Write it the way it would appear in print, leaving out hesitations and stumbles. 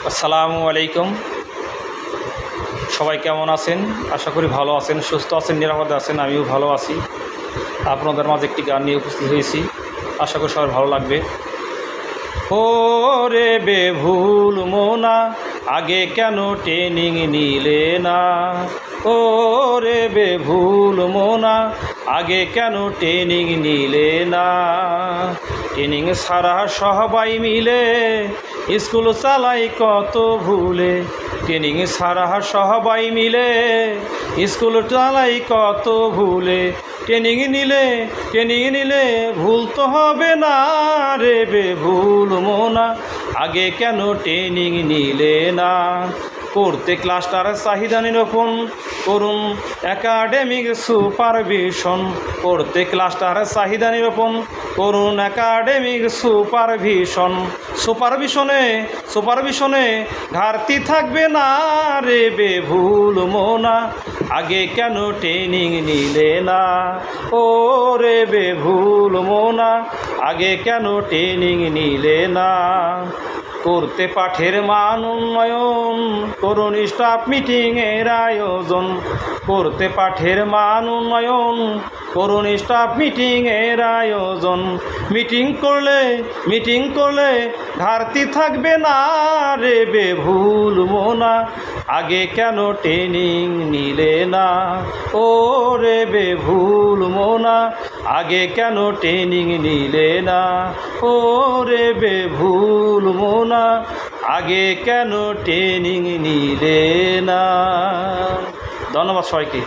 আসসালামু আলাইকুম। সবাই কেমন আছেন? আশা করি ভালো আছেন, সুস্থ আছেন, নিরাপদে আছেন। আমিও ভালো আছি। আপনাদের মাঝে একটি গান নিয়ে উপস্থিত হয়েছি, আশা করি সবার ভালো লাগবে। ও রে বেভুল মোনা, আগে কেন ট্রেনিং নিলে না? ও রে বেভুল মোনা, আগে কেন ট্রেনিং নিলে না? ট্রেনিং ছাড়া সবাই মিলে স্কুল চালাই কত ভুলে। ট্রেনিং ছাড়া সবাই মিলে স্কুল চালাই কত ভুলে। ট্রেনিং নিলে ভুল তো হবে না রে বেভুল মোনা, আগে কেন ট্রেনিং নিলে না? করতে ক্লাসটার চাহিদা নিরূপণ করুন একাডেমিক সুপারভিশন। করতে ক্লাসটার চাহিদা নিরূপণ করুন একাডেমিক সুপারভিশনে ঘাটতি থাকবে না রে বেভুল মোনা, আগে কেন ট্রেনিং নিলে না? ও রে বেভুল মোনা, আগে কেন ট্রেনিং নিলে না? করতে পাঠের মান উন্নয়ন করুন স্টাফ মিটিংয়ের আয়োজন। করতে পাঠের মান উন্নয়ন করুন স্টাফ মিটিংয়ের আয়োজন। মিটিং করলে ঘাটতি থাকবে না রে বেভুল মোনা, আগে কেন ট্রেনিং নিলে না? ও রে বেভুল মোনা, আগে কেন ট্রেনিং নিলে না? ও রে বেভুল মোনা, আগে কেন ট্রেনিং নিলে না? ধন্যবাদ সবাইকে।